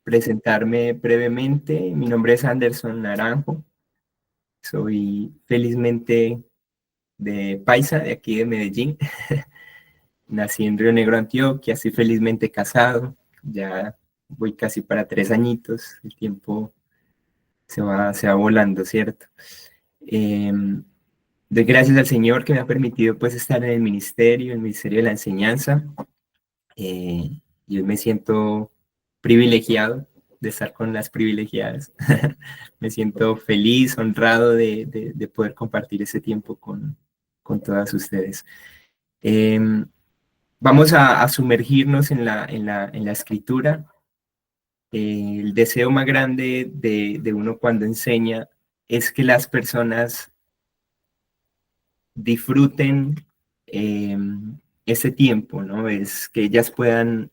presentarme brevemente. Mi nombre es Anderson Naranjo. Soy felizmente de Paisa, de aquí de Medellín. Nací en Río Negro, Antioquia. Estoy felizmente casado. Ya voy casi para 3 añitos. El tiempo se va volando, ¿cierto? Doy gracias al Señor que me ha permitido pues estar en el Ministerio de la Enseñanza. Y hoy me siento privilegiado de estar con las privilegiadas. Me siento feliz, honrado de poder compartir ese tiempo con todas ustedes. Eh, Vamos a sumergirnos en la escritura. El deseo más grande de uno cuando enseña es que las personas disfruten eh, ese tiempo, ¿no? Es que ellas puedan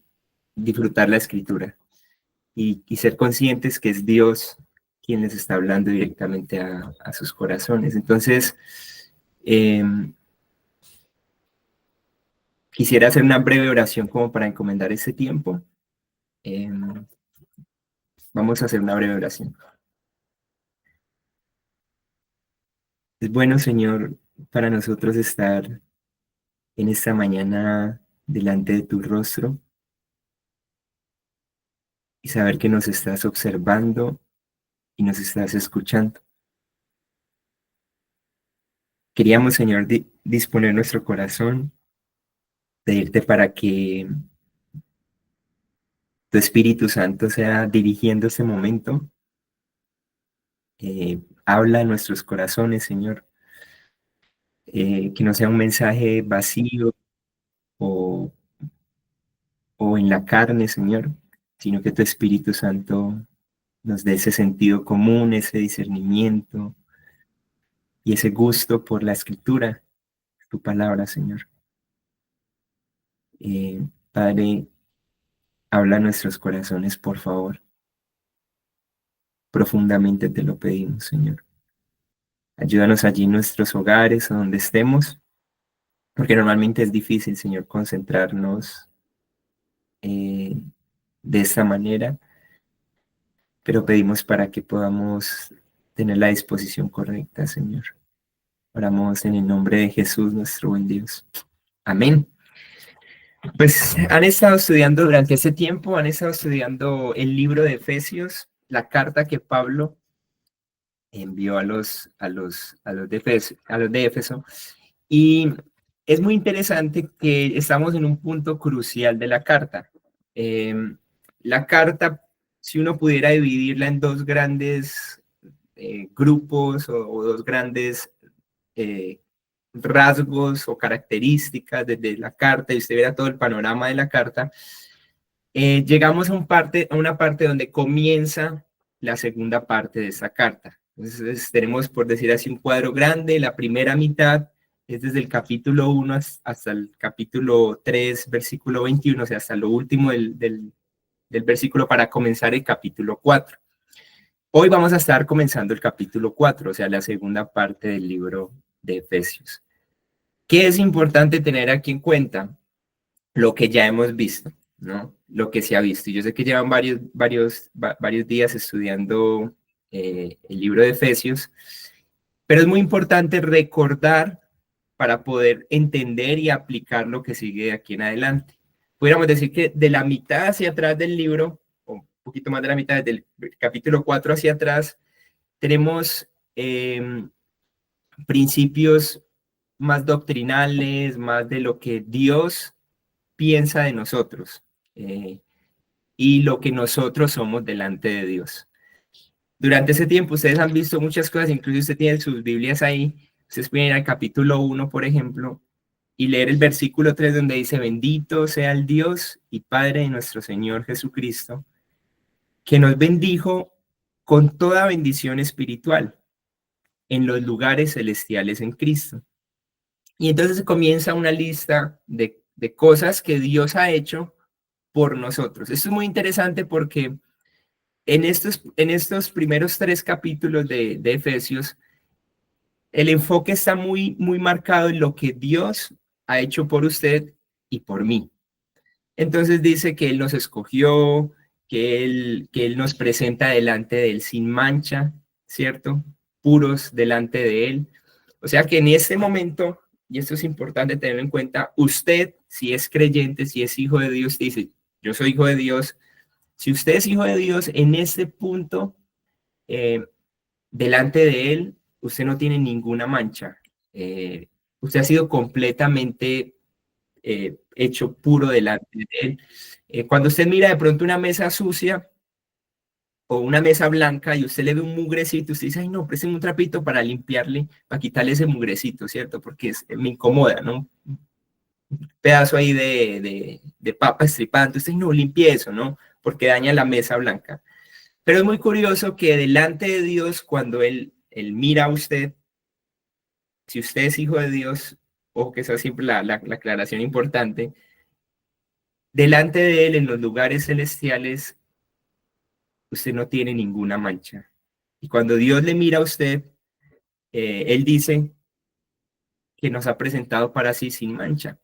disfrutar la escritura y ser conscientes que es Dios quien les está hablando directamente a sus corazones. Entonces, eh, quisiera hacer una breve oración como para encomendar ese tiempo. Eh, Vamos a hacer una breve oración. Es bueno, Señor, para nosotros estar en esta mañana delante de tu rostro y saber que nos estás observando y nos estás escuchando. Queríamos, Señor, disponer nuestro corazón, pedirte para que tu Espíritu Santo sea dirigiendo este momento. Habla en nuestros corazones, Señor. Que no sea un mensaje vacío o, o en la carne, Señor, sino que tu Espíritu Santo nos dé ese sentido común, ese discernimiento y ese gusto por la escritura, tu palabra, Señor. Padre, habla a nuestros corazones, por favor. Profundamente te lo pedimos, Señor. Ayúdanos allí en nuestros hogares, a donde estemos, porque normalmente es difícil, Señor, concentrarnos de esta manera, pero pedimos para que podamos tener la disposición correcta, Señor. Oramos en el nombre de Jesús, nuestro buen Dios. Amén. Pues han estado estudiando durante ese tiempo, han estado estudiando el libro de Efesios, la carta que Pablo envió a los de Éfeso. Y es muy interesante que estamos en un punto crucial de la carta. Eh, la carta, si uno pudiera dividirla en dos grandes grupos o dos grandes eh, rasgos o características de la carta, y usted verá todo el panorama de la carta, llegamos a una parte donde comienza la segunda parte de esa carta. Entonces tenemos, por decir así, un cuadro grande. La primera mitad es desde el capítulo 1 hasta el capítulo 3, versículo 21, o sea, hasta lo último del versículo para comenzar el capítulo 4. Hoy vamos a estar comenzando el capítulo 4, o sea, la segunda parte del libro de Efesios. ¿Qué es importante tener aquí en cuenta? Lo que ya hemos visto, ¿no? Lo que se ha visto. Y yo sé que llevan varios días estudiando el libro de Efesios, pero es muy importante recordar para poder entender y aplicar lo que sigue de aquí en adelante. Pudiéramos decir que de la mitad hacia atrás del libro, o un poquito más de la mitad, del capítulo 4 hacia atrás, tenemos principios más doctrinales, más de lo que Dios piensa de nosotros y lo que nosotros somos delante de Dios. Durante ese tiempo ustedes han visto muchas cosas, incluso usted tiene sus Biblias ahí, ustedes pueden ir al capítulo 1, por ejemplo, y leer el versículo 3 donde dice, bendito sea el Dios y Padre de nuestro Señor Jesucristo, que nos bendijo con toda bendición espiritual en los lugares celestiales en Cristo. Y entonces comienza una lista de cosas que Dios ha hecho por nosotros. Esto es muy interesante porque en estos primeros 3 capítulos de Efesios, el enfoque está muy marcado en lo que Dios ha hecho por usted y por mí. Entonces dice que Él nos escogió, que él nos presenta delante de Él sin mancha, ¿cierto? Puros delante de Él. O sea que en este momento, y esto es importante tenerlo en cuenta, usted, si es creyente, si es hijo de Dios, dice, yo soy hijo de Dios. Si usted es hijo de Dios, en este punto, delante de Él, usted no tiene ninguna mancha. Usted ha sido completamente hecho puro delante de Él. Cuando usted mira de pronto una mesa sucia o una mesa blanca y usted le ve un mugrecito, usted dice, ay no, présteme un trapito para limpiarle, para quitarle ese mugrecito, ¿cierto? Porque me incomoda, ¿no? Un pedazo ahí de papa estripada, entonces no, limpie eso, ¿no? Porque daña la mesa blanca. Pero es muy curioso que delante de Dios, cuando él mira a usted, si usted es hijo de Dios, ojo que esa es siempre la aclaración importante, delante de Él en los lugares celestiales, usted no tiene ninguna mancha. Y cuando Dios le mira a usted, Él dice que nos ha presentado para sí sin mancha.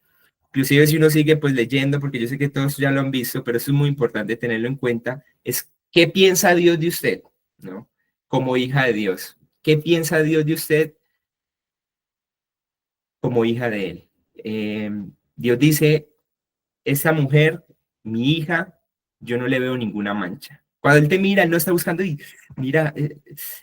Inclusive si uno sigue pues leyendo, porque yo sé que todos ya lo han visto, pero eso es muy importante tenerlo en cuenta, es qué piensa Dios de usted, ¿no? Como hija de Dios. ¿Qué piensa Dios de usted como hija de Él? Dios dice, esa mujer, mi hija, yo no le veo ninguna mancha. Cuando él te mira, él no está buscando y mira,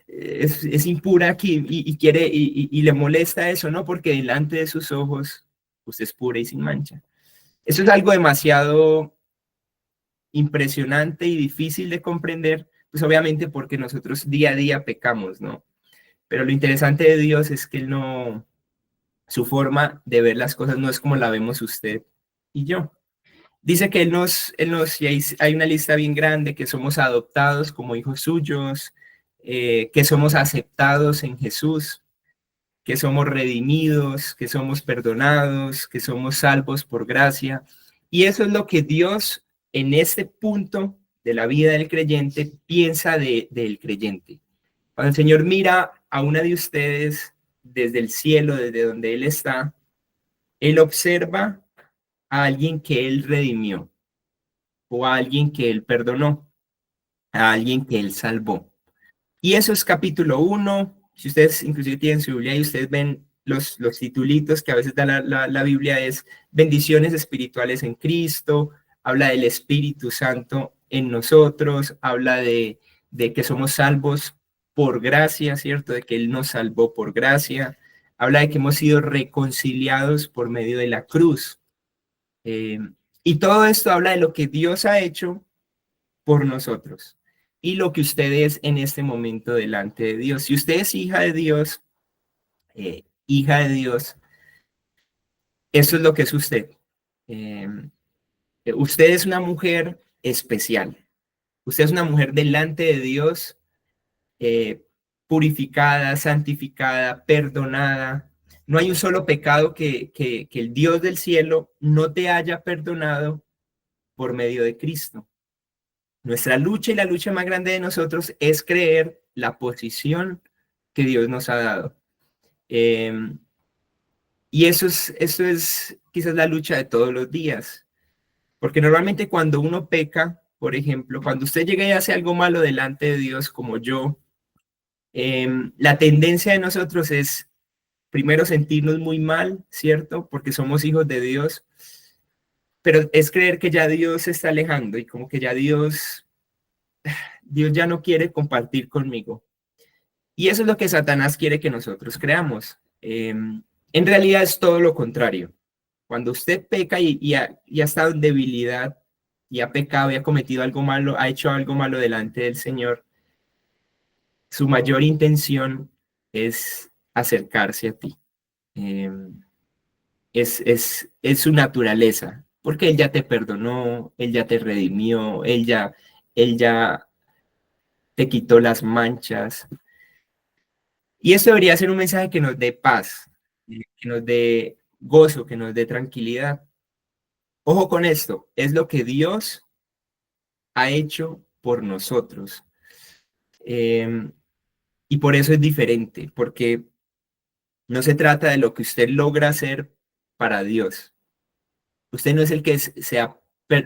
es impura aquí y quiere y le molesta eso, ¿no? Porque delante de sus ojos usted es pura y sin mancha. Eso es algo demasiado impresionante y difícil de comprender, pues obviamente porque nosotros día a día pecamos, ¿no? Pero lo interesante de Dios es que él no, su forma de ver las cosas no es como la vemos usted y yo. Dice que y hay una lista bien grande, que somos adoptados como hijos suyos, que somos aceptados en Jesús, que somos redimidos, que somos perdonados, que somos salvos por gracia. Y eso es lo que Dios en este punto de la vida del creyente piensa del creyente. Cuando el Señor mira a una de ustedes desde el cielo, desde donde Él está, Él observa a alguien que Él redimió o a alguien que Él perdonó, a alguien que Él salvó. Y eso es capítulo 1. Si ustedes inclusive tienen su Biblia y ustedes ven los titulitos que a veces da la Biblia, es bendiciones espirituales en Cristo, habla del Espíritu Santo en nosotros, habla de que somos salvos por gracia, ¿cierto? De que Él nos salvó por gracia, habla de que hemos sido reconciliados por medio de la cruz. Eh, y todo esto habla de lo que Dios ha hecho por nosotros y lo que usted es en este momento delante de Dios. Si usted es hija de Dios, eso es lo que es usted. Eh, Usted es una mujer especial. Usted es una mujer delante de Dios, purificada, santificada, perdonada. No hay un solo pecado que el Dios del cielo no te haya perdonado por medio de Cristo. Nuestra lucha y la lucha más grande de nosotros es creer la posición que Dios nos ha dado. Eh, y eso es quizás la lucha de todos los días. Porque normalmente cuando uno peca, por ejemplo, cuando usted llega y hace algo malo delante de Dios como yo, la tendencia de nosotros es primero sentirnos muy mal, ¿cierto? Porque somos hijos de Dios, pero es creer que ya Dios se está alejando y como que ya Dios ya no quiere compartir conmigo. Y eso es lo que Satanás quiere que nosotros creamos. En realidad es todo lo contrario. Cuando usted peca y ha estado en debilidad y ha pecado y ha cometido algo malo, ha hecho algo malo delante del Señor, su mayor intención es acercarse a ti. Eh, es su naturaleza, porque Él ya te perdonó, Él ya te redimió, Él ya te quitó las manchas. Y esto debería ser un mensaje que nos dé paz, que nos dé gozo, que nos dé tranquilidad. Ojo con esto, es lo que Dios ha hecho por nosotros. Eh, y por eso es diferente, porque no se trata de lo que usted logra hacer para Dios. Usted no es el que se ha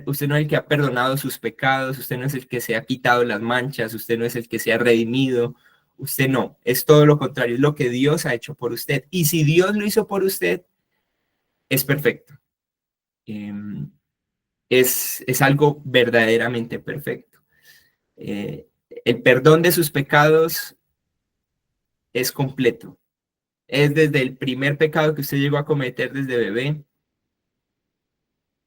usted no es el que ha perdonado sus pecados, usted no es el que se ha quitado las manchas, usted no es el que se ha redimido, usted no, es todo lo contrario, es lo que Dios ha hecho por usted. Y si Dios lo hizo por usted, es perfecto. Es algo verdaderamente perfecto. El perdón de sus pecados es completo. Es desde el primer pecado que usted llegó a cometer desde bebé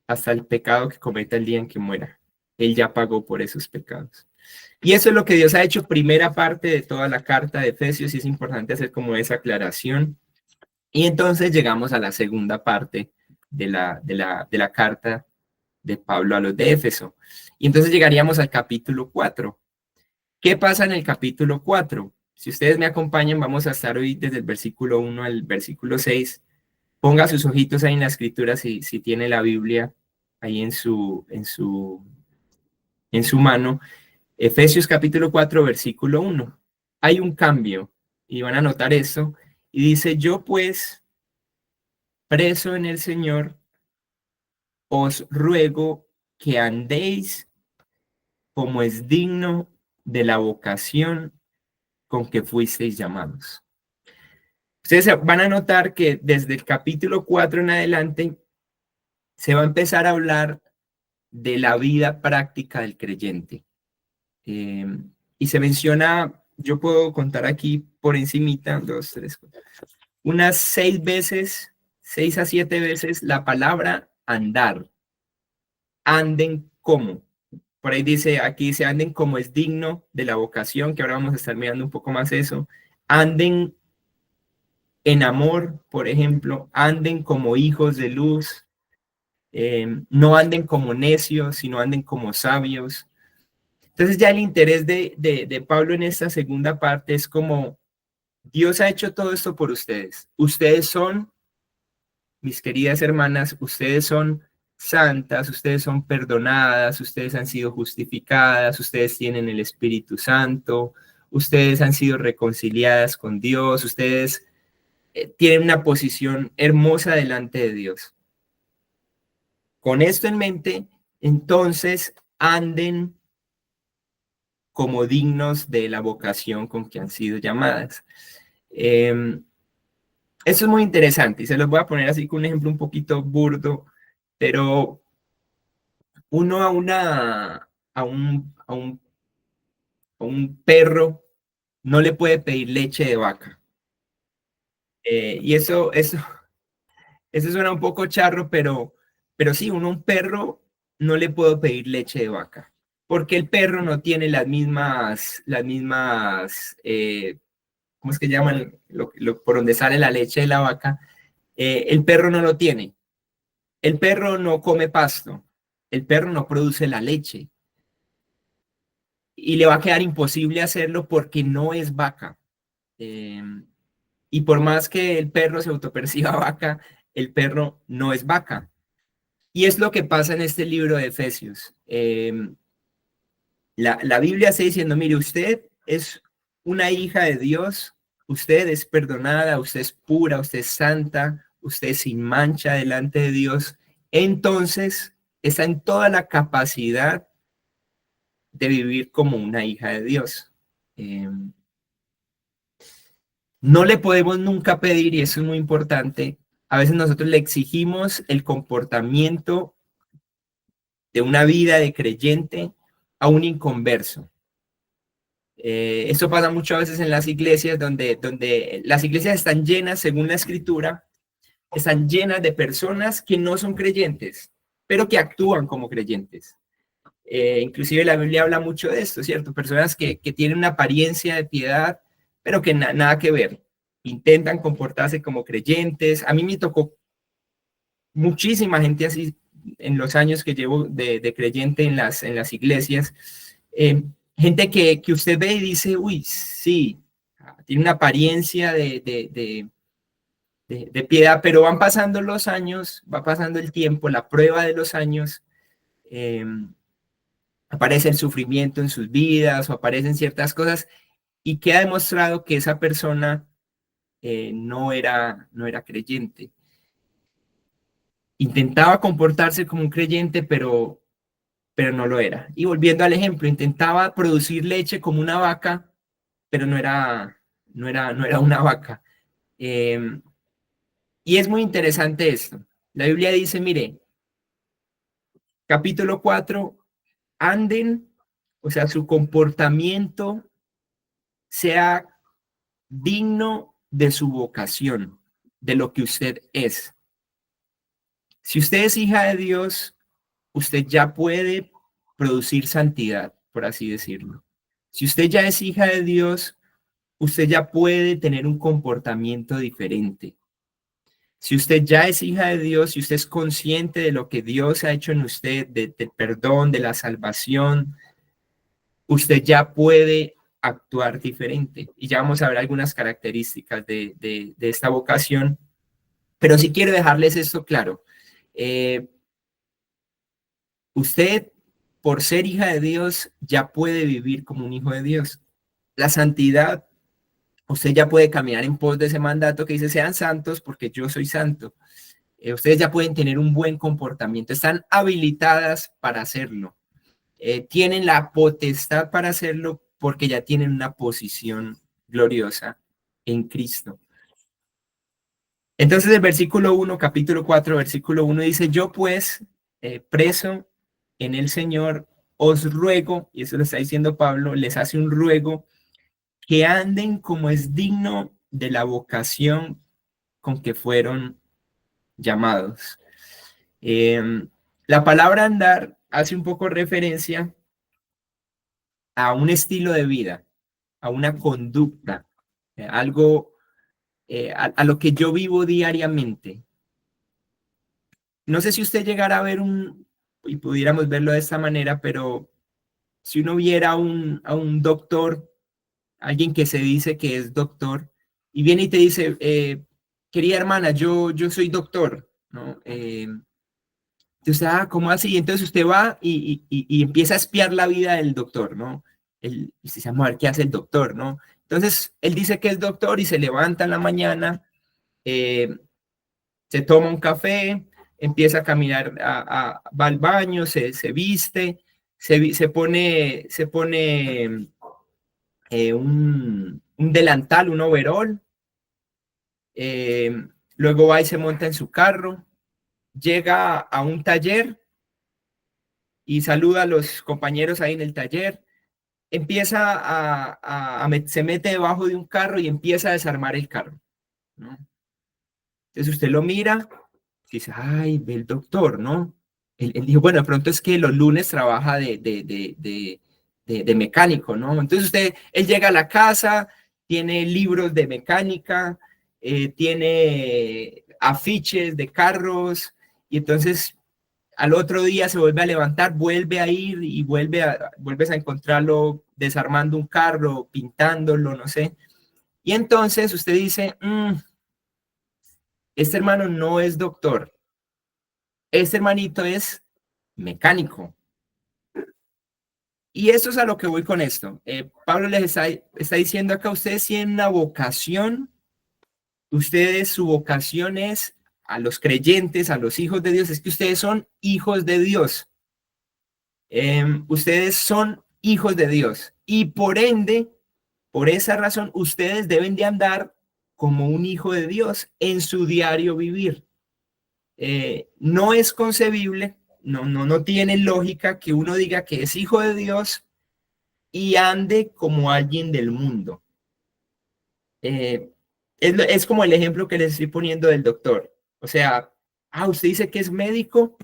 hasta el pecado que cometa el día en que muera. Él ya pagó por esos pecados. Y eso es lo que Dios ha hecho, primera parte de toda la carta de Efesios, y es importante hacer como esa aclaración. Y entonces llegamos a la segunda parte de la carta de Pablo a los de Éfeso. Y entonces llegaríamos al capítulo 4. ¿Qué pasa en el capítulo 4? Si ustedes me acompañan, vamos a estar hoy desde el versículo 1 al versículo 6. Ponga sus ojitos ahí en la escritura si tiene la Biblia ahí en su mano. Efesios capítulo 4, versículo 1. Hay un cambio y van a notar eso. Y dice, yo pues, preso en el Señor, os ruego que andéis como es digno de la vocación con que fuisteis llamados. Ustedes van a notar que desde el capítulo 4 en adelante se va a empezar a hablar de la vida práctica del creyente. Y se menciona, yo puedo contar aquí por encimita, 2, 3, 4, unas 6 veces, 6 a 7 veces la palabra andar. Anden como. Por ahí dice, aquí se anden como es digno de la vocación, que ahora vamos a estar mirando un poco más eso. Anden en amor, por ejemplo, anden como hijos de luz, no anden como necios, sino anden como sabios. Entonces ya el interés de Pablo en esta segunda parte es como, Dios ha hecho todo esto por ustedes. Ustedes son, mis queridas hermanas, ustedes son santas, ustedes son perdonadas, ustedes han sido justificadas, ustedes tienen el Espíritu Santo, ustedes han sido reconciliadas con Dios, ustedes tienen una posición hermosa delante de Dios. Con esto en mente, entonces anden como dignos de la vocación con que han sido llamadas. Eso es muy interesante y se los voy a poner así con un ejemplo un poquito burdo, pero uno a un perro no le puede pedir leche de vaca. Y eso suena un poco charro, pero sí, uno a un perro no le puedo pedir leche de vaca, porque el perro no tiene ¿cómo es que llaman? Por donde sale la leche de la vaca, el perro no lo tiene. El perro no come pasto, el perro no produce la leche y le va a quedar imposible hacerlo porque no es vaca. Eh, y por más que el perro se autoperciba vaca, el perro no es vaca. Y es lo que pasa en este libro de Efesios. La Biblia está diciendo, mire, usted es una hija de Dios, usted es perdonada, usted es pura, usted es santa, usted es sin mancha delante de Dios. Entonces, está en toda la capacidad de vivir como una hija de Dios. No le podemos nunca pedir, y eso es muy importante, a veces nosotros le exigimos el comportamiento de una vida de creyente a un inconverso. Eso pasa muchas veces en las iglesias, donde las iglesias están llenas, según la escritura, están llenas de personas que no son creyentes, pero que actúan como creyentes. Inclusive la Biblia habla mucho de esto, ¿cierto? Personas que tienen una apariencia de piedad, pero que nada que ver. Intentan comportarse como creyentes. A mí me tocó muchísima gente así en los años que llevo de creyente en las iglesias. Gente que usted ve y dice, uy, sí, tiene una apariencia de piedad, pero van pasando los años, va pasando el tiempo, la prueba de los años, aparece el sufrimiento en sus vidas o aparecen ciertas cosas y que ha demostrado que esa persona no era creyente. Intentaba comportarse como un creyente, pero pero no lo era. Y volviendo al ejemplo, intentaba producir leche como una vaca, pero no era una vaca. Eh, y es muy interesante esto. La Biblia dice, mire, capítulo 4, anden, o sea, su comportamiento sea digno de su vocación, de lo que usted es. Si usted es hija de Dios, usted ya puede producir santidad, por así decirlo. Si usted ya es hija de Dios, usted ya puede tener un comportamiento diferente. Si usted ya es hija de Dios, si usted es consciente de lo que Dios ha hecho en usted, del perdón, de la salvación, usted ya puede actuar diferente. Y ya vamos a ver algunas características de esta vocación, pero sí quiero dejarles esto claro. Usted, por ser hija de Dios, ya puede vivir como un hijo de Dios. La santidad, usted ya puede caminar en pos de ese mandato que dice, sean santos porque yo soy santo. Ustedes ya pueden tener un buen comportamiento, están habilitadas para hacerlo. Tienen la potestad para hacerlo porque ya tienen una posición gloriosa en Cristo. Entonces el versículo 1, capítulo 4, versículo 1 dice, yo pues, preso en el Señor, os ruego, y eso lo está diciendo Pablo, les hace un ruego, que anden como es digno de la vocación con que fueron llamados. La palabra andar hace un poco referencia a un estilo de vida, a una conducta, algo, a lo que yo vivo diariamente. No sé si usted llegara a ver y pudiéramos verlo de esta manera, pero si uno viera a un doctor, alguien que se dice que es doctor, y viene y te dice, querida hermana, yo soy doctor, ¿no? Entonces, ¿cómo así? Entonces usted va y empieza a espiar la vida del doctor, ¿no? Y se llama a ver qué hace el doctor, ¿no? Entonces, él dice que es doctor y se levanta en la mañana, eh, se toma un café, empieza a caminar, va al baño, se viste, se pone un delantal, un overol, luego va y se monta en su carro, llega a un taller y saluda a los compañeros ahí en el taller, empieza se mete debajo de un carro y empieza a desarmar el carro, ¿no? Entonces usted lo mira y dice, ay, ve el doctor, ¿no? Él dijo, bueno, de pronto es que los lunes trabaja de mecánico, ¿no? Entonces él llega a la casa, tiene libros de mecánica, tiene afiches de carros, y entonces al otro día se vuelve a levantar, vuelve a ir y vuelves a encontrarlo desarmando un carro, pintándolo, no sé. Y entonces usted dice, este hermano no es doctor, este hermanito es mecánico. Y eso es a lo que voy con esto. Pablo les está diciendo acá, ustedes tienen una vocación, su vocación es a los creyentes, a los hijos de Dios, es que ustedes son hijos de Dios. Ustedes son hijos de Dios y por ende, por esa razón, ustedes deben de andar como un hijo de Dios en su diario vivir. No es concebible, no tiene lógica que uno diga que es hijo de Dios y ande como alguien del mundo. Es como el ejemplo que les estoy poniendo del doctor. O sea, usted dice que es médico,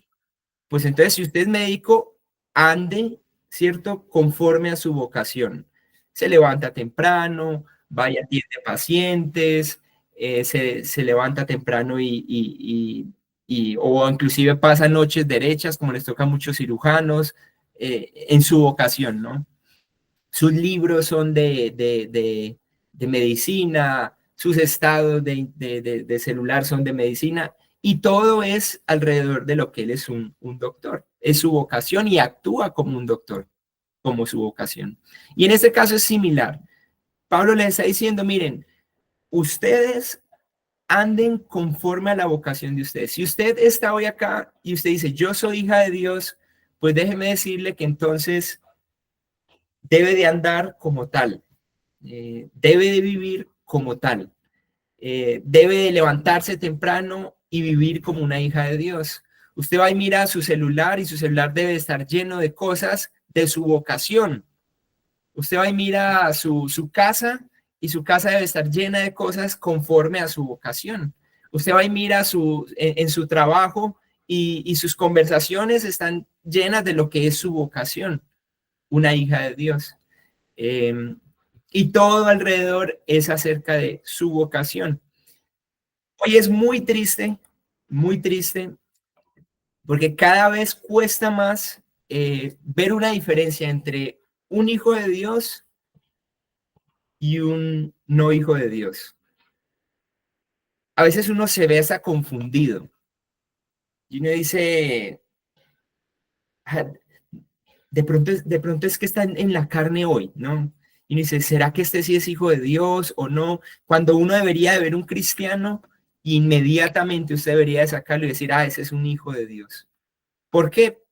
pues entonces si usted es médico, ande, ¿cierto? Conforme a su vocación. Se levanta temprano, vaya, atiende pacientes, se levanta temprano o inclusive pasa noches derechas, como les toca a muchos cirujanos, en su vocación, ¿no? Sus libros son de medicina, sus estados de celular son de medicina, y todo es alrededor de lo que él es un doctor. Es su vocación y actúa como un doctor, como su vocación. Y en este caso es similar. Pablo les está diciendo, miren, ustedes anden conforme a la vocación de ustedes. Si usted está hoy acá y usted dice, yo soy hija de Dios, pues déjeme decirle que entonces debe de andar como tal, debe de vivir como tal, debe de levantarse temprano y vivir como una hija de Dios. Usted va y mira su celular y su celular debe estar lleno de cosas de su vocación. Usted va y mira su casa y su casa debe estar llena de cosas conforme a su vocación. Usted va y mira en su trabajo y sus conversaciones están llenas de lo que es su vocación, una hija de Dios. Y todo alrededor es acerca de su vocación. Hoy es muy triste, porque cada vez cuesta más ver una diferencia entre un hijo de Dios y un no hijo de Dios. A veces uno se ve hasta confundido y uno dice, "Ah, de pronto es que está en la carne hoy, ¿no? Y uno dice, ¿será que este sí es hijo de Dios o no? Cuando uno debería de ver un cristiano, inmediatamente usted debería de sacarlo y decir, ah, ese es un hijo de Dios. ¿Por qué?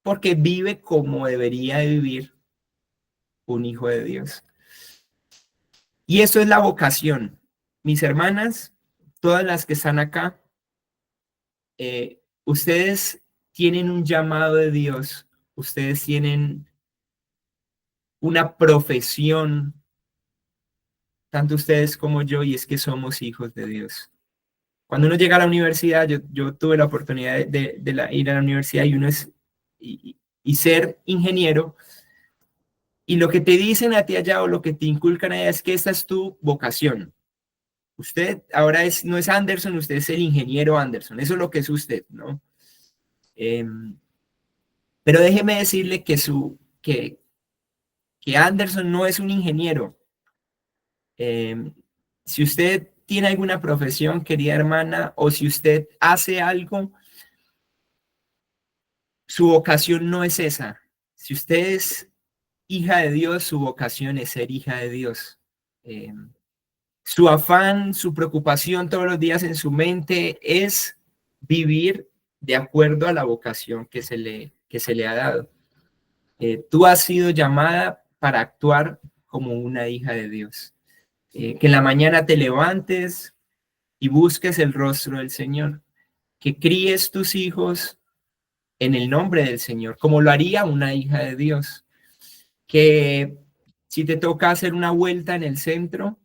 Porque vive como debería de vivir un hijo de Dios. Y eso es la vocación. Mis hermanas, todas las que están acá, ustedes tienen un llamado de Dios, ustedes tienen una profesión, tanto ustedes como yo, y es que somos hijos de Dios. Cuando uno llega a la universidad, yo tuve la oportunidad ir a la universidad y uno es y ser ingeniero, y lo que te dicen a ti allá o lo que te inculcan allá es que esta es tu vocación. Usted ahora no es Anderson, usted es el ingeniero Anderson, eso es lo que es usted, ¿no? Pero déjeme decirle que Anderson no es un ingeniero. Si usted tiene alguna profesión, querida hermana, o si usted hace algo, su vocación no es esa. Si usted es hija de Dios, su vocación es ser hija de Dios. Su afán, su preocupación todos los días en su mente es vivir de acuerdo a la vocación que se le ha dado. Tú has sido llamada para actuar como una hija de Dios. Que en la mañana te levantes y busques el rostro del Señor. Que críes tus hijos en el nombre del Señor, como lo haría una hija de Dios. Que si te toca hacer una vuelta en el centro,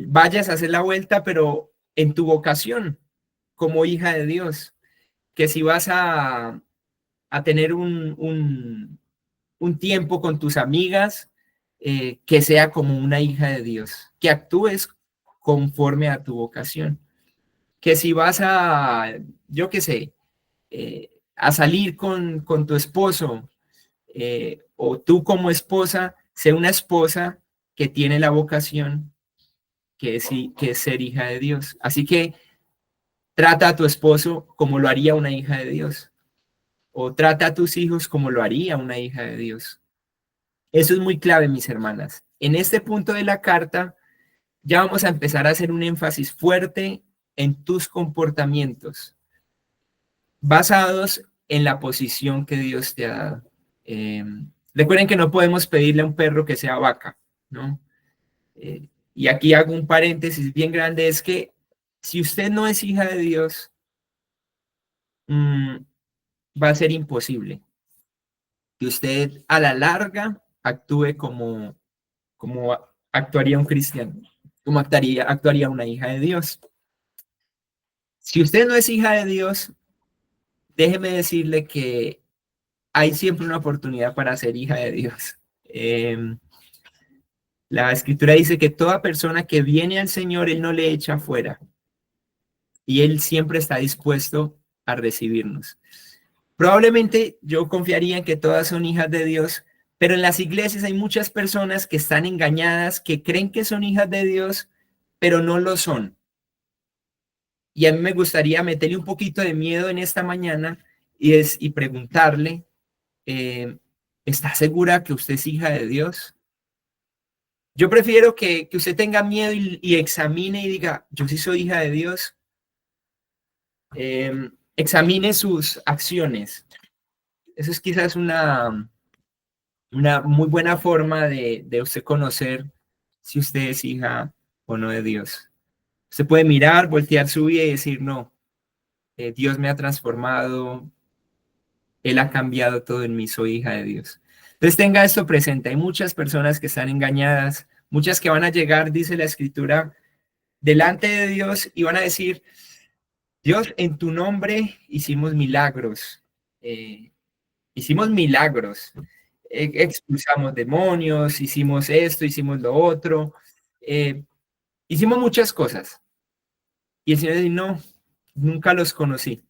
vayas a hacer la vuelta, pero en tu vocación, como hija de Dios. Que si vas a tener un tiempo con tus amigas, que sea como una hija de Dios, que actúes conforme a tu vocación, que si vas yo qué sé, a salir con tu esposo, o tú como esposa, sea una esposa que tiene la vocación que es ser hija de Dios. Así que trata a tu esposo como lo haría una hija de Dios, o trata a tus hijos como lo haría una hija de Dios. Eso es muy clave, mis hermanas. En este punto de la carta, ya vamos a empezar a hacer un énfasis fuerte en tus comportamientos, basados en la posición que Dios te ha dado. Eh, Recuerden que no podemos pedirle a un perro que sea vaca, ¿no? Y aquí hago un paréntesis bien grande, es que si usted no es hija de Dios, va a ser imposible que usted a la larga actúe como actuaría un cristiano, como actuaría una hija de Dios. Si usted no es hija de Dios, déjeme decirle que hay siempre una oportunidad para ser hija de Dios. La escritura dice que toda persona que viene al Señor, Él no le echa fuera y Él siempre está dispuesto a recibirnos. Probablemente yo confiaría en que todas son hijas de Dios, pero en las iglesias hay muchas personas que están engañadas, que creen que son hijas de Dios, pero no lo son. Y a mí me gustaría meterle un poquito de miedo en esta mañana y preguntarle, ¿está segura que usted es hija de Dios? Yo prefiero que usted tenga miedo y examine y diga, yo sí soy hija de Dios. Examine sus acciones. Eso es quizás una muy buena forma de usted conocer si usted es hija o no de Dios. Usted puede mirar, voltear su vida y decir, no, Dios me ha transformado, Él ha cambiado todo en mí, soy hija de Dios. Entonces tenga esto presente, hay muchas personas que están engañadas, muchas que van a llegar, dice la Escritura, delante de Dios y van a decir, Dios, en tu nombre hicimos milagros, hicimos milagros, expulsamos demonios, hicimos esto, hicimos lo otro, eh, hicimos muchas cosas. Y el Señor dice, no, nunca los conocí.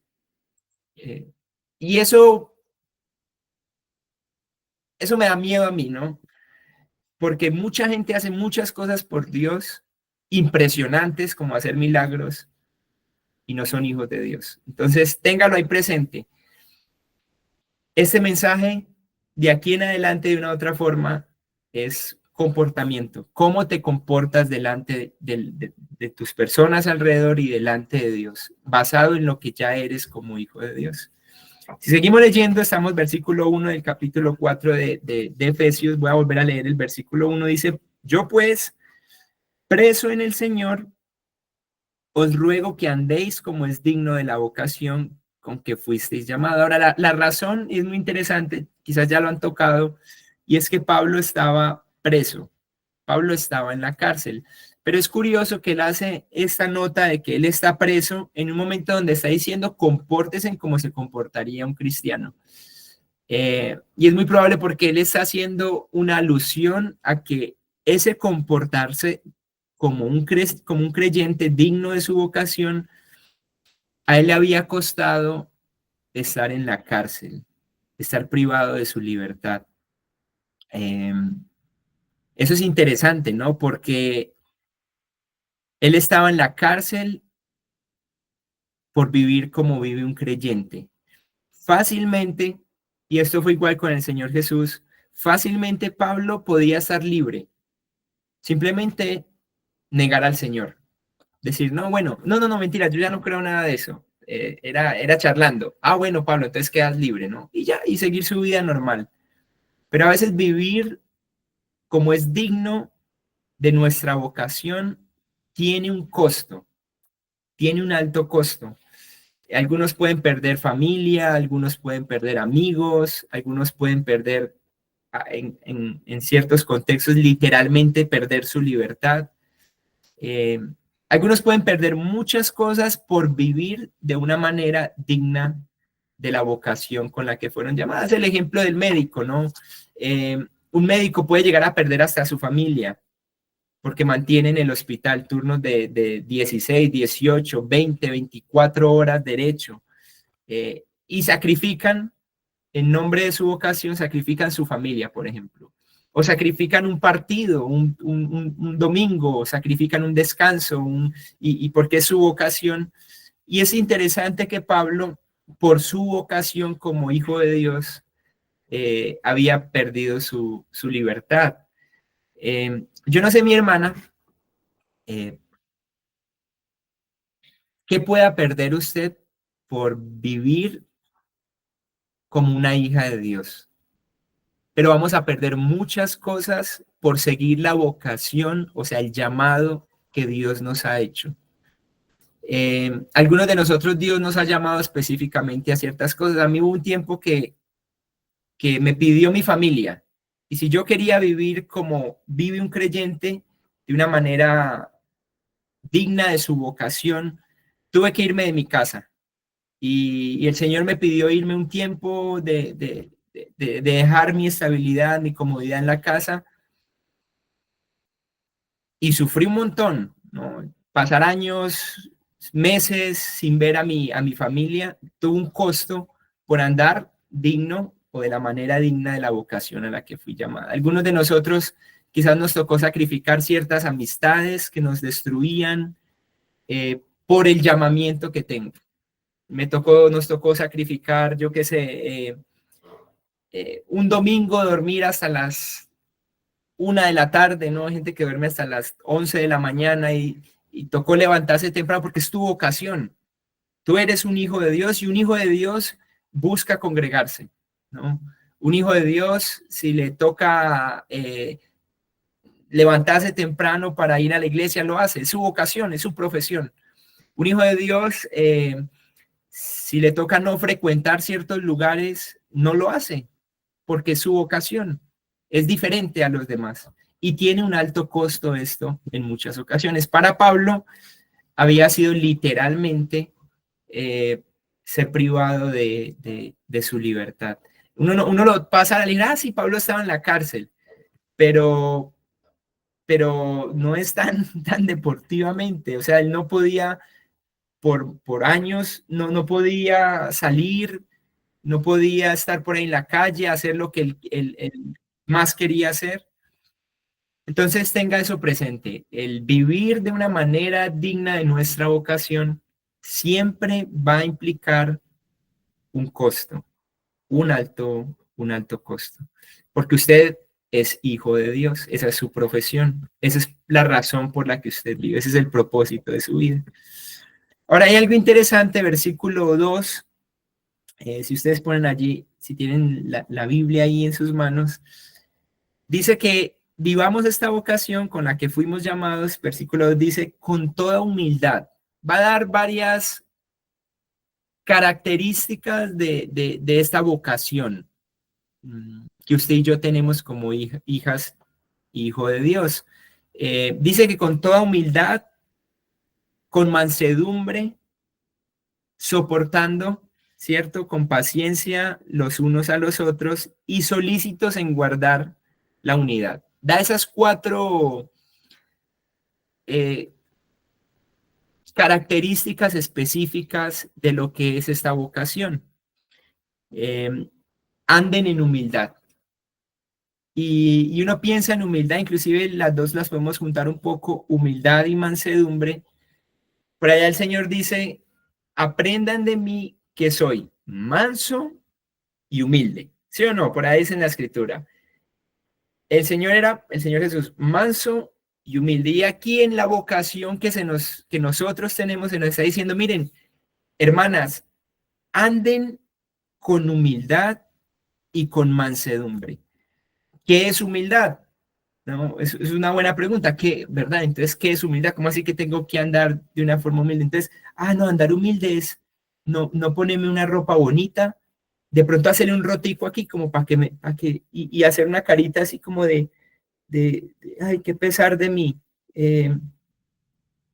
Eh, y eso me da miedo a mí, ¿no? Porque mucha gente hace muchas cosas por Dios, impresionantes como hacer milagros, y no son hijos de Dios. Entonces, téngalo ahí presente. Este mensaje, de aquí en adelante, de una u otra forma, es comportamiento. ¿Cómo te comportas delante de tus personas alrededor y delante de Dios? Basado en lo que ya eres como hijo de Dios. Si seguimos leyendo, estamos versículo 1 del capítulo 4 de Efesios. Voy a volver a leer el versículo 1. Dice, yo pues, preso en el Señor, os ruego que andéis como es digno de la vocación con que fuisteis llamado. Ahora, la razón es muy interesante, quizás ya lo han tocado, y es que Pablo estaba preso, Pablo estaba en la cárcel, pero es curioso que él hace esta nota de que él está preso en un momento donde está diciendo compórtese como se comportaría un cristiano. Y es muy probable porque él está haciendo una alusión a que ese comportarse como un creyente digno de su vocación, a él le había costado estar en la cárcel, estar privado de su libertad. Eh, Eso es interesante, ¿no? Porque él estaba en la cárcel por vivir como vive un creyente. Fácilmente, y esto fue igual con el Señor Jesús, fácilmente Pablo podía estar libre, simplemente negar al Señor. Decir, no, bueno, no, mentira, yo ya no creo nada de eso. Era charlando. Ah, bueno, Pablo, entonces quedas libre, ¿no? Y ya, y seguir su vida normal. Pero a veces vivir como es digno de nuestra vocación tiene un costo, tiene un alto costo. Algunos pueden perder familia, algunos pueden perder amigos, algunos pueden perder, en ciertos contextos, literalmente perder su libertad. Eh, Algunos pueden perder muchas cosas por vivir de una manera digna de la vocación con la que fueron llamadas. El ejemplo del médico, ¿no? Un médico puede llegar a perder hasta a su familia porque mantienen en el hospital turnos de 16, 18, 20, 24 horas derecho, y sacrifican, en nombre de su vocación, sacrifican su familia, por ejemplo, o sacrifican un partido, un domingo, o sacrifican un descanso, y porque es su vocación. Y es interesante que Pablo, por su vocación como hijo de Dios, había perdido su libertad. Yo no sé, mi hermana, eh, ¿qué pueda perder usted por vivir como una hija de Dios? Pero vamos a perder muchas cosas por seguir la vocación, o sea, el llamado que Dios nos ha hecho. Algunos de nosotros Dios nos ha llamado específicamente a ciertas cosas. A mí hubo un tiempo que me pidió mi familia, y si yo quería vivir como vive un creyente, de una manera digna de su vocación, tuve que irme de mi casa. Y el Señor me pidió irme un tiempo de dejar mi estabilidad, mi comodidad en la casa, y sufrí un montón, ¿no? Pasar años, meses sin ver a mi familia, tuvo un costo por andar digno o de la manera digna de la vocación a la que fui llamada. Algunos de nosotros quizás nos tocó sacrificar ciertas amistades que nos destruían, por el llamamiento que tengo. Nos tocó sacrificar, yo qué sé, un domingo dormir hasta las 1 de la tarde, ¿no? Hay gente que duerme hasta las 11 de la mañana, y tocó levantarse temprano porque es tu vocación. Tú eres un hijo de Dios, y un hijo de Dios busca congregarse. ¿no? Un hijo de Dios, si le toca levantarse temprano para ir a la iglesia, lo hace, es su vocación, es su profesión. Un hijo de Dios, si le toca no frecuentar ciertos lugares, no lo hace, porque su vocación es diferente a los demás y tiene un alto costo esto en muchas ocasiones. Para Pablo había sido literalmente ser privado de su libertad. Uno lo pasa a la sí, Pablo estaba en la cárcel, pero no es tan deportivamente, o sea, él no podía, por años, no podía salir, no podía estar por ahí en la calle, hacer lo que él más quería hacer. Entonces tenga eso presente, el vivir de una manera digna de nuestra vocación siempre va a implicar un costo, un alto costo, porque usted es hijo de Dios, esa es su profesión, esa es la razón por la que usted vive, ese es el propósito de su vida. Ahora hay algo interesante, versículo 2, si ustedes ponen allí, si tienen la Biblia ahí en sus manos, dice que vivamos esta vocación con la que fuimos llamados, versículo 2 dice, con toda humildad. Va a dar varias características de esta vocación que usted y yo tenemos como hijas, hijo de Dios. Dice que con toda humildad, con mansedumbre, soportando, ¿cierto? Con paciencia los unos a los otros y solícitos en guardar la unidad. Da esas cuatro características específicas de lo que es esta vocación. Anden en humildad. Y uno piensa en humildad, inclusive las dos las podemos juntar un poco, humildad y mansedumbre. Por allá el Señor dice, aprendan de mí que soy manso y humilde. ¿Sí o no? Por ahí dice en la escritura. El Señor Jesús, manso y humilde. Y aquí en la vocación que nosotros tenemos, se nos está diciendo, miren, hermanas, anden con humildad y con mansedumbre. ¿Qué es humildad? No, es una buena pregunta. ¿Qué, verdad? Entonces, ¿qué es humildad? ¿Cómo así que tengo que andar de una forma humilde? Entonces, no, andar humilde es no ponerme una ropa bonita, de pronto hacerle un rotico aquí como y hacer una carita así como ay, qué pesar de mí.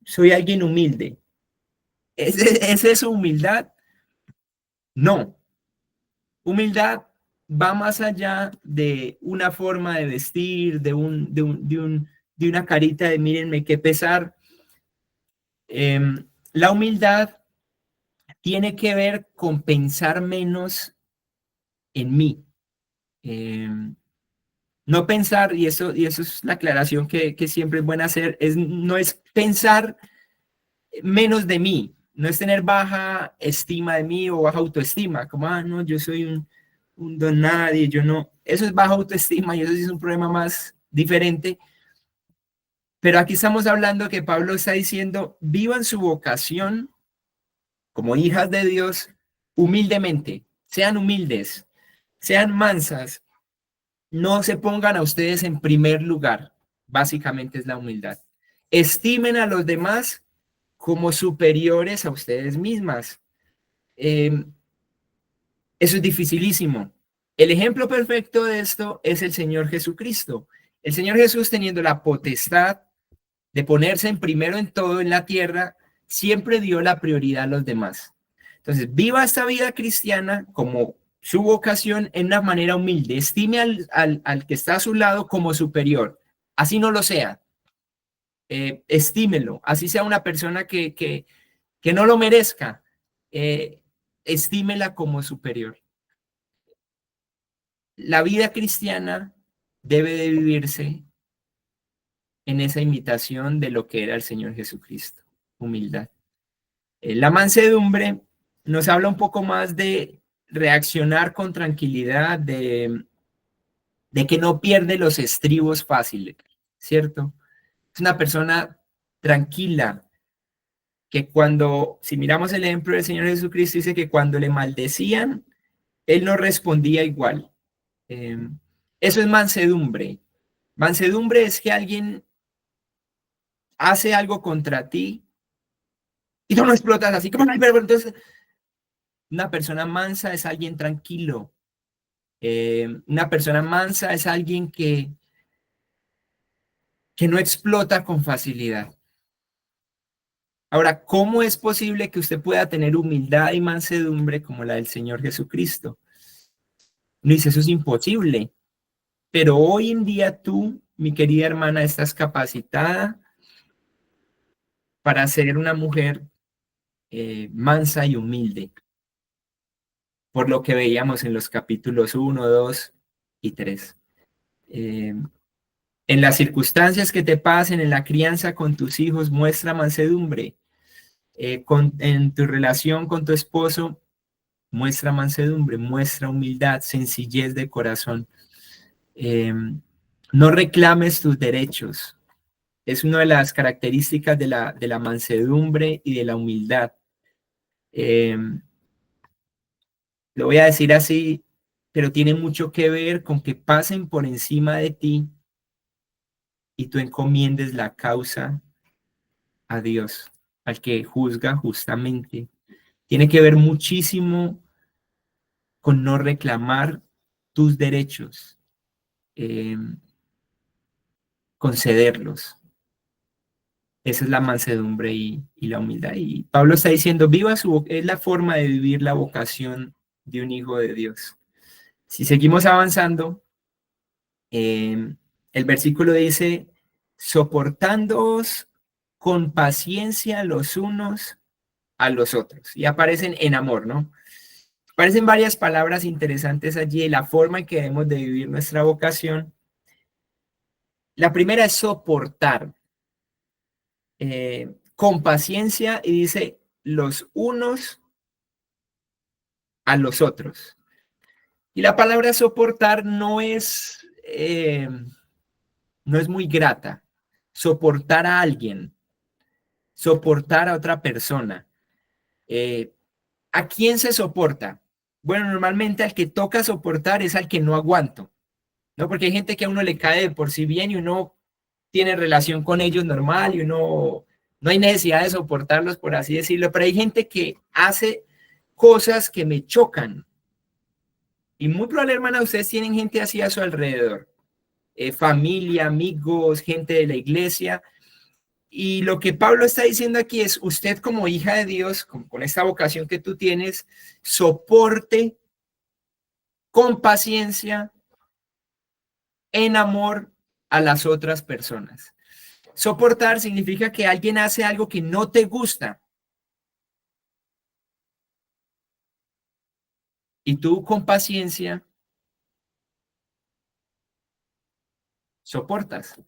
Soy alguien humilde. ¿Es eso humildad? No. Humildad va más allá de una forma de vestir, de una carita de mírenme qué pesar. La humildad tiene que ver con pensar menos en mí. No pensar, y eso es la aclaración que siempre es buena hacer, no es pensar menos de mí, no es tener baja estima de mí o baja autoestima, como, no, yo soy un don nadie, yo no, eso es baja autoestima y eso sí es un problema más diferente. Pero aquí estamos hablando que Pablo está diciendo, vivan su vocación como hijas de Dios humildemente, sean humildes, sean mansas, no se pongan a ustedes en primer lugar, básicamente es la humildad. Estimen a los demás como superiores a ustedes mismas. Eso es dificilísimo. El ejemplo perfecto de esto es el Señor Jesucristo. El Señor Jesús, teniendo la potestad de ponerse en primero en todo en la tierra, siempre dio la prioridad a los demás. Entonces, viva esta vida cristiana como su vocación en una manera humilde. Estime al que está a su lado como superior. Así no lo sea. Estímelo. Así sea una persona que no lo merezca. Estímela como superior. La vida cristiana debe de vivirse en esa imitación de lo que era el Señor Jesucristo. Humildad. La mansedumbre nos habla un poco más de reaccionar con tranquilidad, de que no pierde los estribos fáciles, ¿cierto? Es una persona tranquila, que si miramos el ejemplo del Señor Jesucristo, dice que cuando le maldecían, él no respondía igual. Eso es mansedumbre. Mansedumbre es que alguien hace algo contra ti y tú no explotas así como, "Ay, pero entonces una persona mansa es alguien tranquilo. Una persona mansa es alguien que no explota con facilidad. Ahora, ¿cómo es posible que usted pueda tener humildad y mansedumbre como la del Señor Jesucristo? No dice, eso es imposible. Pero hoy en día tú, mi querida hermana, estás capacitada para ser una mujer mansa y humilde, por lo que veíamos en los capítulos 1, 2 y 3. Eh, en las circunstancias que te pasen, en la crianza con tus hijos, muestra mansedumbre. En tu relación con tu esposo, muestra mansedumbre, muestra humildad, sencillez de corazón. Eh, no reclames tus derechos. Es una de las características de la mansedumbre y de la humildad. Eh, lo voy a decir así, pero tiene mucho que ver con que pasen por encima de ti y tú encomiendes la causa a Dios, al que juzga justamente. Tiene que ver muchísimo con no reclamar tus derechos, eh, concederlos. Esa es la mansedumbre y la humildad. Y Pablo está diciendo, es la forma de vivir la vocación de un hijo de Dios. Si seguimos avanzando, el versículo dice, soportándoos con paciencia los unos a los otros. Y aparecen en amor, ¿no? Aparecen varias palabras interesantes allí de la forma en que debemos de vivir nuestra vocación. La primera es soportar con paciencia y dice los unos a los otros. Y la palabra soportar no es muy grata. Soportar a alguien, soportar a otra persona. Eh, ¿A quién se soporta? Bueno, normalmente al que toca soportar es al que no aguanto, ¿no? Porque hay gente que a uno le cae de por sí bien y uno tiene relación con ellos normal y uno no hay necesidad de soportarlos, por así decirlo, pero hay gente que hace cosas que me chocan. Y muy probable, hermana, ustedes tienen gente así a su alrededor, familia, amigos, gente de la iglesia. Y lo que Pablo está diciendo aquí es, usted como hija de Dios, con esta vocación que tú tienes, soporte con paciencia, en amor a las otras personas. Soportar significa que alguien hace algo que no te gusta y tú con paciencia soportas,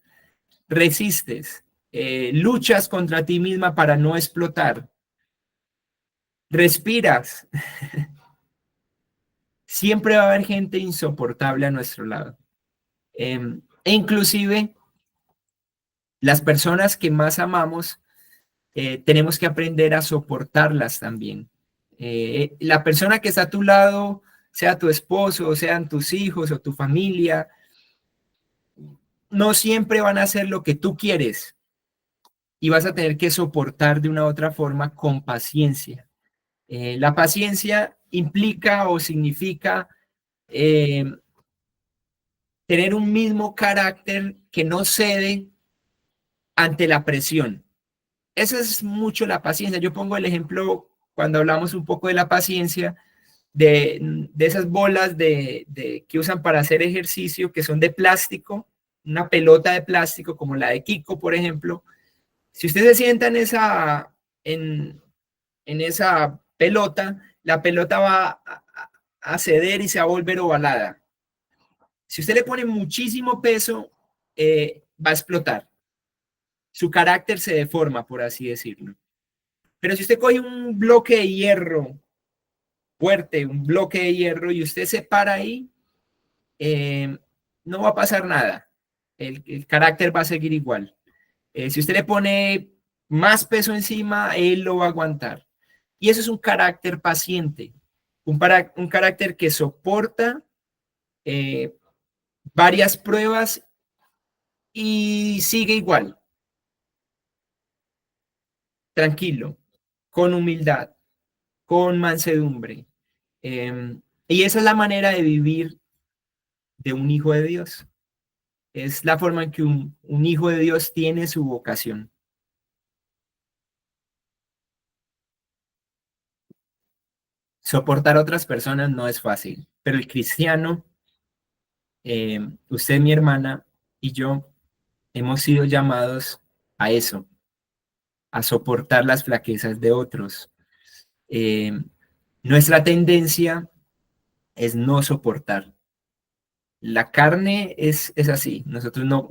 resistes, luchas contra ti misma para no explotar, respiras. Siempre va a haber gente insoportable a nuestro lado. E inclusive las personas que más amamos, tenemos que aprender a soportarlas también. La persona que está a tu lado, sea tu esposo, sean tus hijos o tu familia, no siempre van a hacer lo que tú quieres y vas a tener que soportar de una u otra forma con paciencia. La paciencia implica o significa eh, tener un mismo carácter que no cede ante la presión. Eso es mucho la paciencia. Yo pongo el ejemplo cuando hablamos un poco de la paciencia, de esas bolas que usan para hacer ejercicio, que son de plástico, una pelota de plástico como la de Kiko, por ejemplo. Si usted se sienta en esa pelota, la pelota va a ceder y se va a volver ovalada. Si usted le pone muchísimo peso, va a explotar. Su carácter se deforma, por así decirlo. Pero si usted coge un bloque de hierro fuerte, un bloque de hierro, y usted se para ahí, no va a pasar nada. El carácter va a seguir igual. Si usted le pone más peso encima, él lo va a aguantar. Y eso es un carácter paciente. Un carácter que soporta varias pruebas y sigue igual, tranquilo, con humildad, con mansedumbre. Y esa es la manera de vivir de un hijo de Dios. Es la forma en que un hijo de Dios tiene su vocación. Soportar a otras personas no es fácil, pero el cristiano, usted, mi hermana y yo, hemos sido llamados a eso, a soportar las flaquezas de otros. Eh, Nuestra tendencia es no soportar. La carne es así. Nosotros no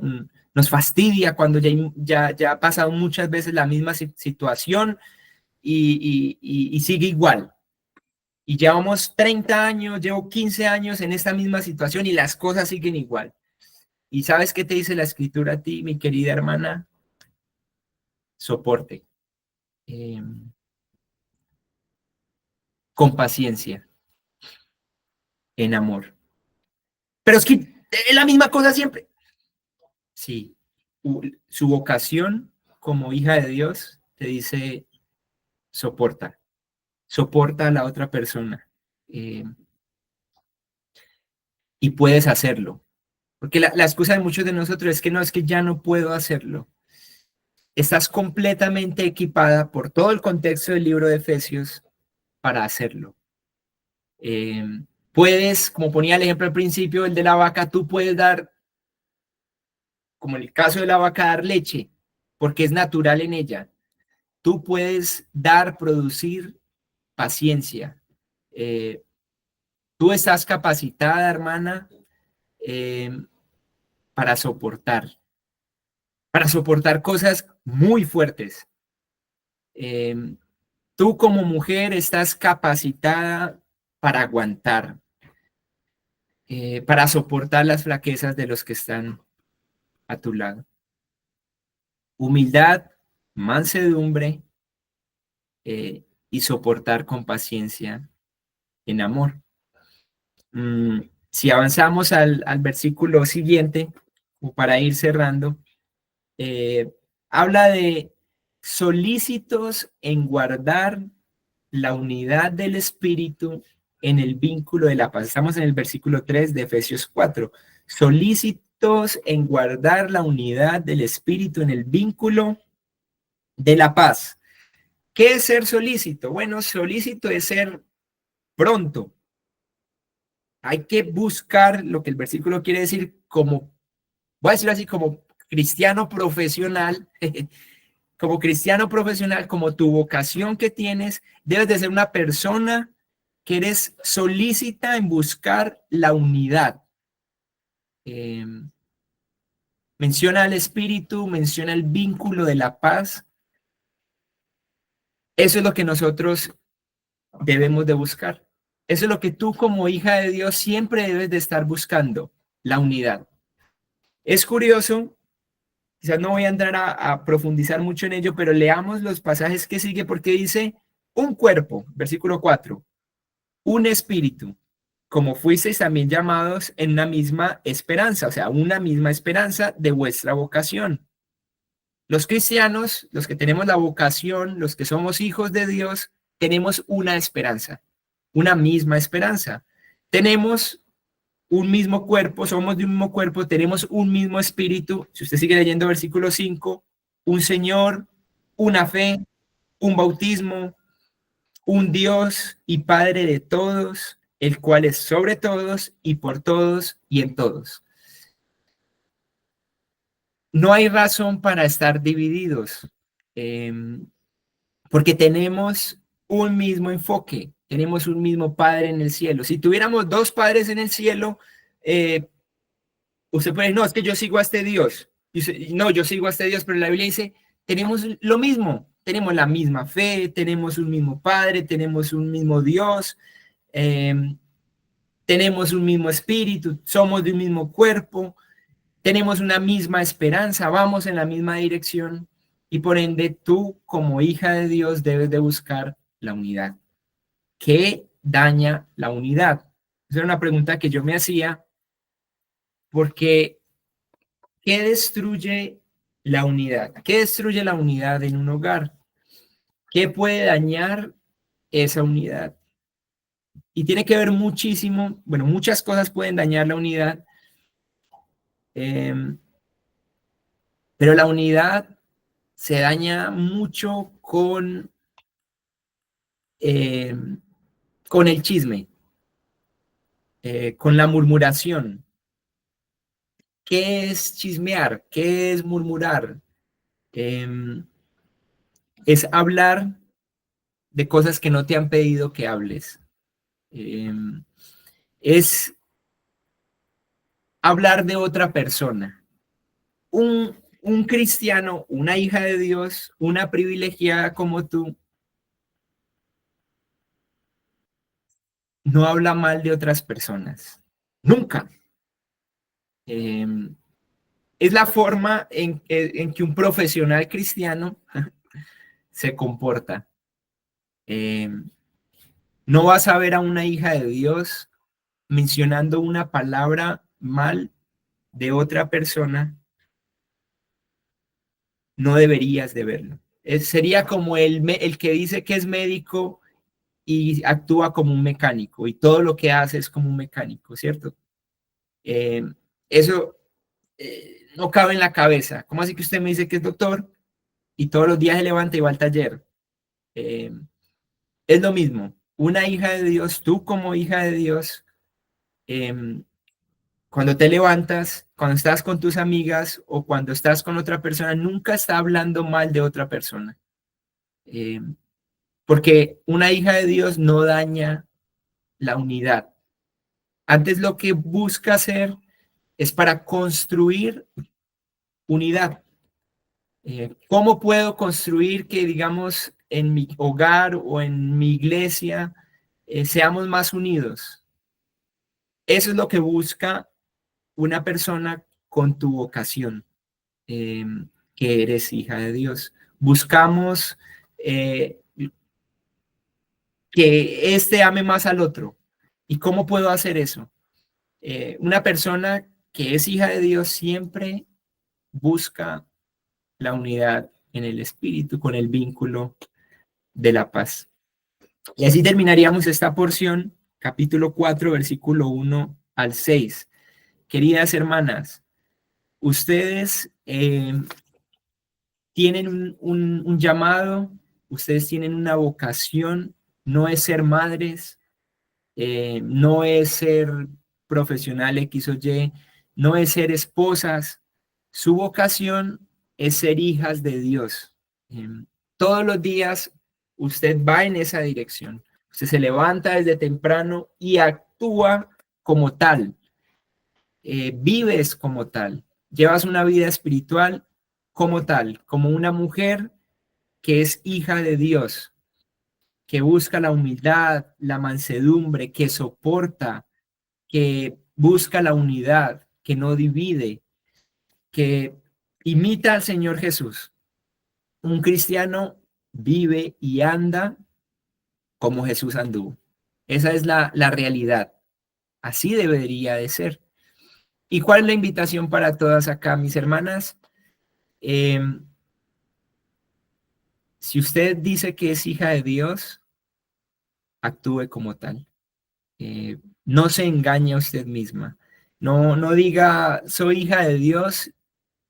nos fastidia cuando ya ha pasado muchas veces la misma situación y sigue igual. Y llevamos 30 años, llevo 15 años en esta misma situación y las cosas siguen igual. ¿Y sabes qué te dice la escritura a ti, mi querida hermana? Soporte, eh, con paciencia, en amor. Pero es que es la misma cosa siempre. Sí, su vocación como hija de Dios te dice, soporta, soporta a la otra persona eh, y puedes hacerlo. Porque la excusa de muchos de nosotros es que no, es que ya no puedo hacerlo. Estás completamente equipada por todo el contexto del libro de Efesios para hacerlo. Eh, Puedes, como ponía el ejemplo al principio, el de la vaca, tú puedes dar, como en el caso de la vaca, dar leche, porque es natural en ella. Tú puedes dar, producir paciencia. Eh, Tú estás capacitada, hermana, eh, para soportar cosas muy fuertes. Eh, Tú como mujer estás capacitada para aguantar, para soportar las flaquezas de los que están a tu lado. Humildad, mansedumbre y soportar con paciencia en amor. Si avanzamos al versículo siguiente, o para ir cerrando, eh, habla de solícitos en guardar la unidad del espíritu en el vínculo de la paz. Estamos en el versículo 3 de Efesios 4. Solícitos en guardar la unidad del espíritu en el vínculo de la paz. ¿Qué es ser solícito? Bueno, solícito es ser pronto. Hay que buscar lo que el versículo quiere decir como, voy a decirlo así, como cristiano profesional, como cristiano profesional, como tu vocación que tienes, debes de ser una persona que eres solícita en buscar la unidad. Eh, Menciona el espíritu, menciona el vínculo de la paz. Eso es lo que nosotros debemos de buscar. Eso es lo que tú como hija de Dios siempre debes de estar buscando, la unidad. Es curioso, quizás no voy a entrar a profundizar mucho en ello, pero leamos los pasajes que sigue porque dice un cuerpo, versículo 4, un espíritu, como fuisteis también llamados en una misma esperanza, o sea, una misma esperanza de vuestra vocación. Los cristianos, los que tenemos la vocación, los que somos hijos de Dios, tenemos una esperanza, una misma esperanza. Tenemos un mismo cuerpo, somos de un mismo cuerpo, tenemos un mismo espíritu. Si usted sigue leyendo versículo 5, un Señor, una fe, un bautismo, un Dios y Padre de todos, el cual es sobre todos y por todos y en todos. No hay razón para estar divididos, eh, porque tenemos un mismo enfoque, tenemos un mismo Padre en el cielo. Si tuviéramos dos padres en el cielo, usted puede decir, no, es que yo sigo a este Dios. No, yo sigo a este Dios, pero la Biblia dice, tenemos lo mismo, tenemos la misma fe, tenemos un mismo Padre, tenemos un mismo Dios, eh, tenemos un mismo espíritu, somos de un mismo cuerpo, tenemos una misma esperanza, vamos en la misma dirección y por ende tú como hija de Dios debes de buscar la unidad. Qué daña la unidad? Esa era una pregunta que yo me hacía, porque ¿qué destruye la unidad? ¿Qué destruye la unidad en un hogar? ¿Qué puede dañar esa unidad? Y tiene que ver muchísimo, bueno, muchas cosas pueden dañar la unidad, eh, pero la unidad se daña mucho eh, con el chisme, con la murmuración. ¿Qué es chismear? ¿Qué es murmurar? Eh, es hablar de cosas que no te han pedido que hables. Eh, es hablar de otra persona. Un cristiano, una hija de Dios, una privilegiada como tú, no habla mal de otras personas. Nunca. Eh, es la forma en que un profesional cristiano se comporta. Eh, no vas a ver a una hija de Dios mencionando una palabra mal de otra persona, no deberías de verlo. Sería como el que dice que es médico y actúa como un mecánico y todo lo que hace es como un mecánico, ¿cierto? Eh, eso no cabe en la cabeza. ¿Cómo así que usted me dice que es doctor y todos los días se levanta y va al taller? Eh, es lo mismo. Una hija de Dios, tú como hija de Dios, eh, cuando te levantas, cuando estás con tus amigas o cuando estás con otra persona, nunca está hablando mal de otra persona. Eh, porque una hija de Dios no daña la unidad. Antes lo que busca hacer es para construir unidad. ¿Cómo puedo construir que, digamos, en mi hogar o en mi iglesia seamos más unidos? Eso es lo que busca una persona con tu vocación, eh, que eres hija de Dios. Buscamos eh, que éste ame más al otro. ¿Y cómo puedo hacer eso? Una persona que es hija de Dios siempre busca la unidad en el espíritu con el vínculo de la paz. Y así terminaríamos esta porción, capítulo 4, versículo 1 al 6. Queridas hermanas, ustedes tienen un llamado, ustedes tienen una vocación, no es ser madres, no es ser profesional X o Y, no es ser esposas, su vocación es ser hijas de Dios. Eh, todos los días usted va en esa dirección, usted se levanta desde temprano y actúa como tal, vives como tal, llevas una vida espiritual como tal, como una mujer que es hija de Dios, que busca la humildad, la mansedumbre, que soporta, que busca la unidad, que no divide, que imita al Señor Jesús. Un cristiano vive y anda como Jesús anduvo. Esa es la realidad. Así debería de ser. ¿Y cuál es la invitación para todas acá, mis hermanas? Eh, si usted dice que es hija de Dios, actúe como tal. No se engañe a usted misma. No, no diga, soy hija de Dios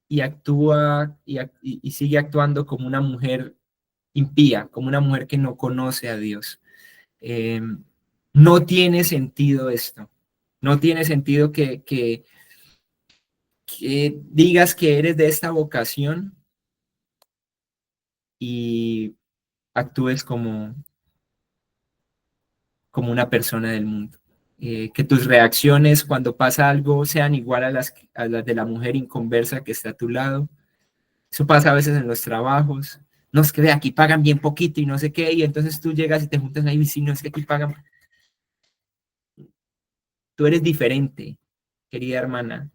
y actúa y sigue actuando como una mujer impía, como una mujer que no conoce a Dios. Eh, no tiene sentido esto. No tiene sentido que digas que eres de esta vocación y actúes como una persona del mundo. Que tus reacciones cuando pasa algo sean igual a las de la mujer inconversa que está a tu lado. Eso pasa a veces en los trabajos. No, es que de aquí pagan bien poquito y no sé qué, y entonces tú llegas y te juntas ahí, y no es que aquí pagan. Tú eres diferente, querida hermana.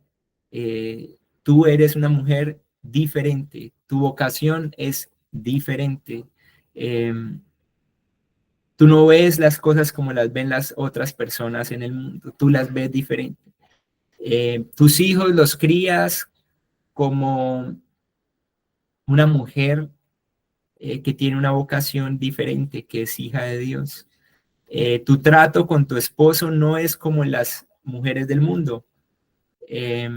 Tú eres una mujer diferente. Tu vocación es diferente. Eh, Tú no ves las cosas como las ven las otras personas en el mundo, tú las ves diferente. Tus hijos los crías como una mujer que tiene una vocación diferente, que es hija de Dios. Tu trato con tu esposo no es como las mujeres del mundo. Eh,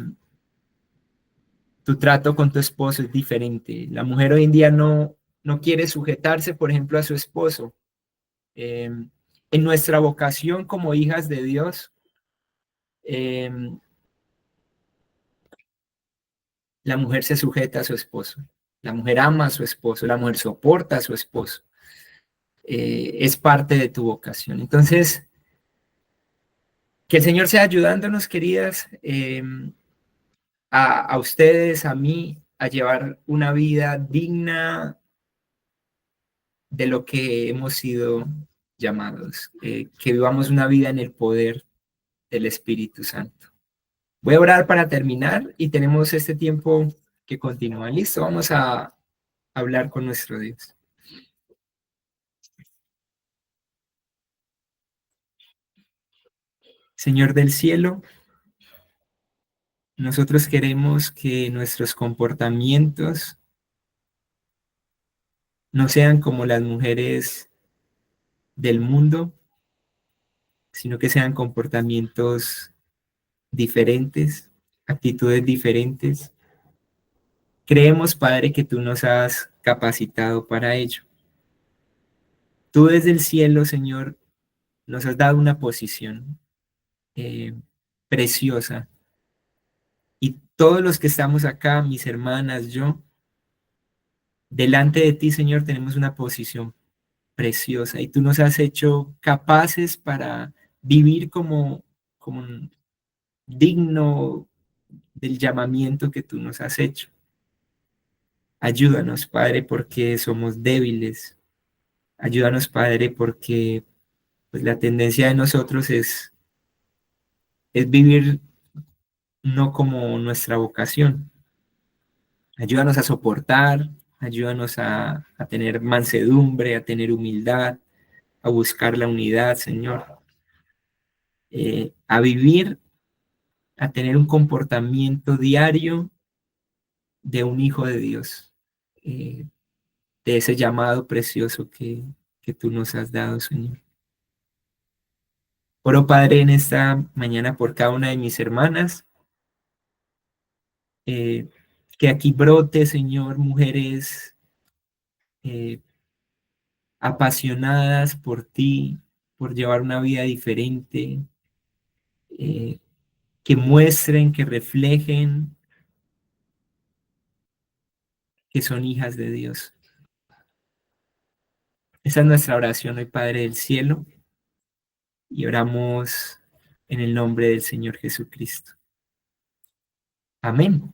Tu trato con tu esposo es diferente. La mujer hoy en día no quiere sujetarse, por ejemplo, a su esposo. Eh, en nuestra vocación como hijas de Dios, eh, la mujer se sujeta a su esposo. La mujer ama a su esposo, la mujer soporta a su esposo. Es parte de tu vocación. Entonces, que el Señor sea ayudándonos, queridas, a ustedes, a mí, a llevar una vida digna de lo que hemos sido llamados, que vivamos una vida en el poder del Espíritu Santo. Voy a orar para terminar y tenemos este tiempo que continúa. Listo, vamos a hablar con nuestro Dios. Señor del cielo, nosotros queremos que nuestros comportamientos no sean como las mujeres del mundo, sino que sean comportamientos diferentes, actitudes diferentes. Creemos, Padre, que tú nos has capacitado para ello. Tú desde el cielo, Señor, nos has dado una posición eh, preciosa. Y todos los que estamos acá, mis hermanas, yo, delante de ti, Señor, tenemos una posición preciosa. Y tú nos has hecho capaces para vivir como digno del llamamiento que tú nos has hecho. Ayúdanos, Padre, porque somos débiles. Ayúdanos, Padre, porque pues, la tendencia de nosotros es vivir no como nuestra vocación. Ayúdanos a soportar, ayúdanos a tener mansedumbre, a tener humildad, a buscar la unidad, Señor, a vivir, a tener un comportamiento diario de un hijo de Dios, eh, de ese llamado precioso que tú nos has dado, Señor. Oro, Padre, en esta mañana por cada una de mis hermanas, eh, que aquí brote, Señor, mujeres eh, apasionadas por ti, por llevar una vida diferente, eh, que muestren, que reflejen que son hijas de Dios. Esa es nuestra oración hoy, Padre del cielo, y oramos en el nombre del Señor Jesucristo. Amén.